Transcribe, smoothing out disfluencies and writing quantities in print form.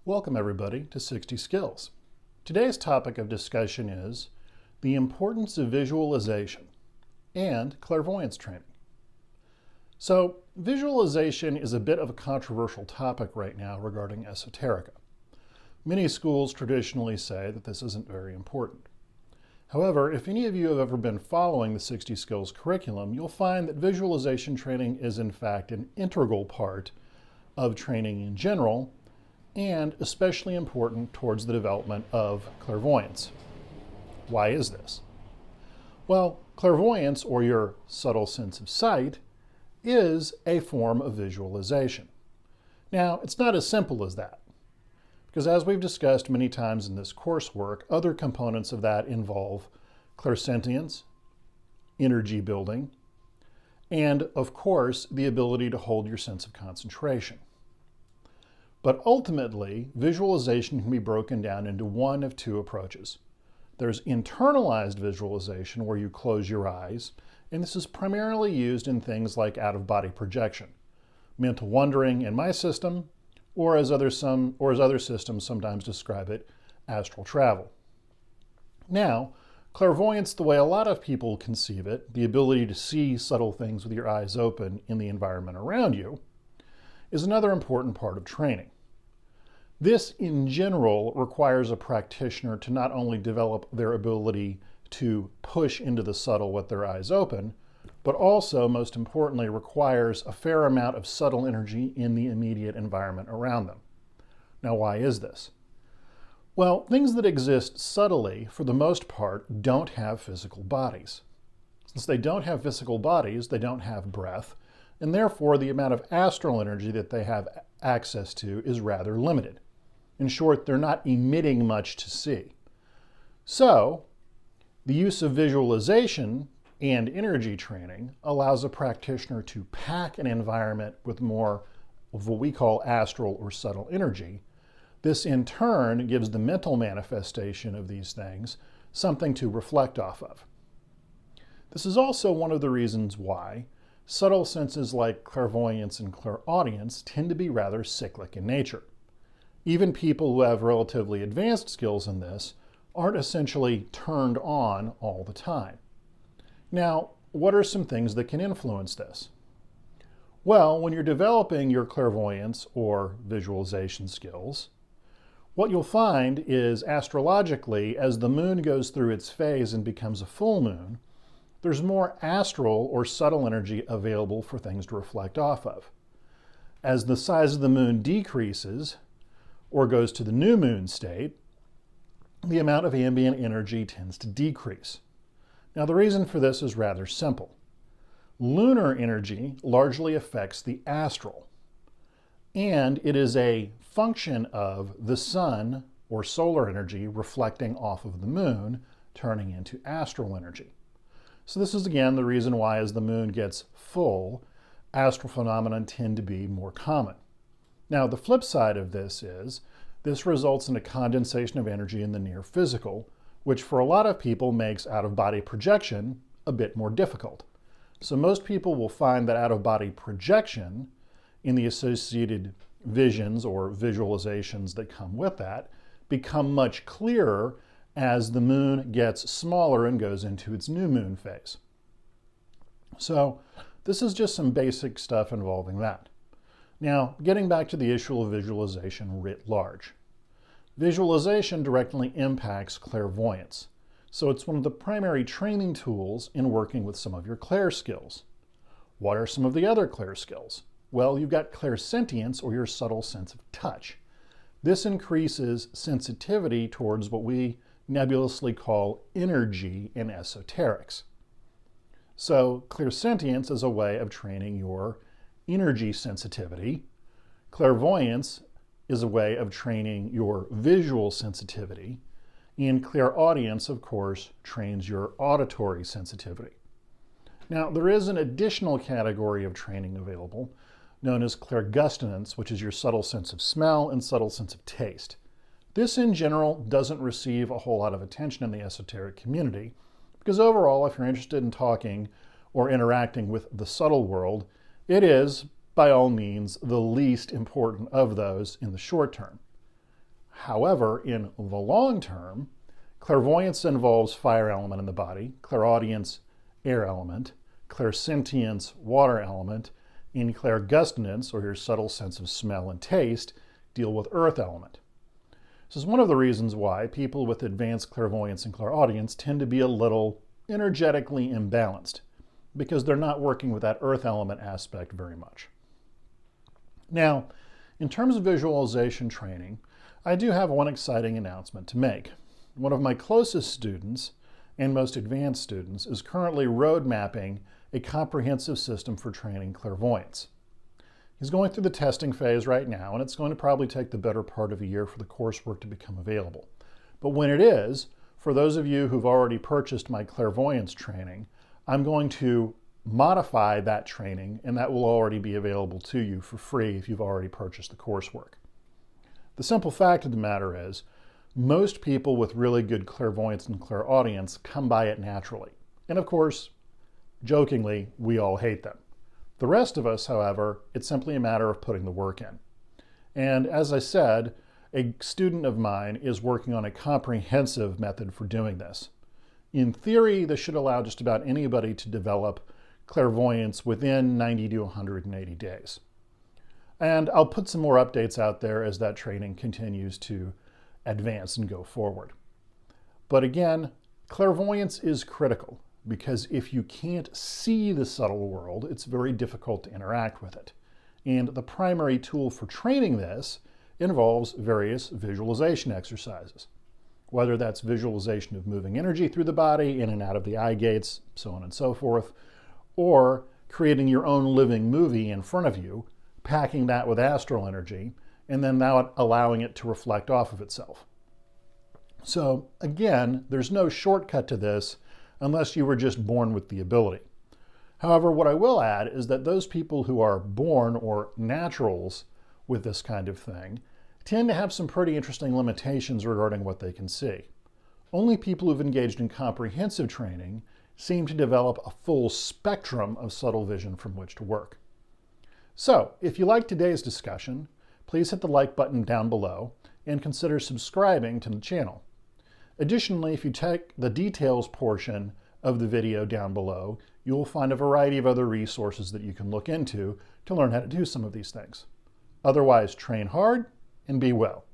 Welcome everybody to 60 Skills. Today's topic of discussion is the importance of visualization and clairvoyance training. So visualization is a bit of a controversial topic right now regarding esoterica. Many schools traditionally say that this isn't very important. However, if any of you have ever been following the 60 Skills curriculum, you'll find that visualization training is in fact an integral part of training in general, and especially important towards the development of clairvoyance. Why is this? Well, clairvoyance, or your subtle sense of sight, is a form of visualization. Now, it's not as simple as that, because as we've discussed many times in this coursework, other components of that involve clairsentience, energy building, and of course, the ability to hold your sense of concentration. But ultimately, visualization can be broken down into one of two approaches. There's internalized visualization, where you close your eyes, and this is primarily used in things like out-of-body projection, mental wandering in my system, or as other systems sometimes describe it, astral travel. Now, clairvoyance, the way a lot of people conceive it, the ability to see subtle things with your eyes open in the environment around you, is another important part of training. This, in general, requires a practitioner to not only develop their ability to push into the subtle with their eyes open, but also, most importantly, requires a fair amount of subtle energy in the immediate environment around them. Now, why is this? Well, things that exist subtly, for the most part, don't have physical bodies. Since they don't have physical bodies, they don't have breath, and therefore the amount of astral energy that they have access to is rather limited. In short, they're not emitting much to see. So, the use of visualization and energy training allows a practitioner to pack an environment with more of what we call astral or subtle energy. This in turn gives the mental manifestation of these things something to reflect off of. This is also one of the reasons why subtle senses like clairvoyance and clairaudience tend to be rather cyclic in nature. Even people who have relatively advanced skills in this aren't essentially turned on all the time. Now, what are some things that can influence this? Well, when you're developing your clairvoyance or visualization skills, what you'll find is astrologically, as the moon goes through its phase and becomes a full moon, there's more astral or subtle energy available for things to reflect off of. As the size of the moon decreases or goes to the new moon state, the amount of ambient energy tends to decrease. Now, the reason for this is rather simple. Lunar energy largely affects the astral, and it is a function of the sun or solar energy reflecting off of the moon, turning into astral energy. So this is again the reason why as the moon gets full, astral phenomena tend to be more common. Now, the flip side of this is this results in a condensation of energy in the near physical, which for a lot of people makes out-of-body projection a bit more difficult. So most people will find that out-of-body projection in the associated visions or visualizations that come with that become much clearer as the moon gets smaller and goes into its new moon phase. So this is just some basic stuff involving that. Now, getting back to the issue of visualization writ large. Visualization directly impacts clairvoyance, so it's one of the primary training tools in working with some of your clair skills. What are some of the other clair skills? Well, you've got clairsentience, or your subtle sense of touch. This increases sensitivity towards what we nebulously call energy in esoterics. So clairsentience is a way of training your energy sensitivity. Clairvoyance is a way of training your visual sensitivity. And clairaudience, of course, trains your auditory sensitivity. Now, there is an additional category of training available known as clairgustinance, which is your subtle sense of smell and subtle sense of taste. This, in general, doesn't receive a whole lot of attention in the esoteric community, because overall, if you're interested in talking or interacting with the subtle world, it is, by all means, the least important of those in the short term. However, in the long term, clairvoyance involves fire element in the body, clairaudience, air element, clairsentience, water element, and clairgustance, or your subtle sense of smell and taste, deal with earth element. This is one of the reasons why people with advanced clairvoyance and clairaudience tend to be a little energetically imbalanced, because they're not working with that earth element aspect very much. Now, in terms of visualization training, I do have one exciting announcement to make. One of my closest students and most advanced students is currently road mapping a comprehensive system for training clairvoyance. He's going through the testing phase right now, and it's going to probably take the better part of a year for the coursework to become available. But when it is, for those of you who've already purchased my clairvoyance training, I'm going to modify that training, and that will already be available to you for free if you've already purchased the coursework. The simple fact of the matter is, most people with really good clairvoyance and clairaudience come by it naturally. And of course, jokingly, we all hate them. The rest of us, however, it's simply a matter of putting the work in. And as I said, a student of mine is working on a comprehensive method for doing this. In theory, this should allow just about anybody to develop clairvoyance within 90 to 180 days. And I'll put some more updates out there as that training continues to advance and go forward. But again, clairvoyance is critical, because if you can't see the subtle world, it's very difficult to interact with it. And the primary tool for training this involves various visualization exercises, whether that's visualization of moving energy through the body, in and out of the eye gates, so on and so forth, or creating your own living movie in front of you, packing that with astral energy, and then now allowing it to reflect off of itself. So again, there's no shortcut to this unless you were just born with the ability. However, what I will add is that those people who are born or naturals with this kind of thing tend to have some pretty interesting limitations regarding what they can see. Only people who've engaged in comprehensive training seem to develop a full spectrum of subtle vision from which to work. So, if you liked today's discussion, please hit the like button down below and consider subscribing to the channel. Additionally, if you check the details portion of the video down below, you will find a variety of other resources that you can look into to learn how to do some of these things. Otherwise, train hard and be well.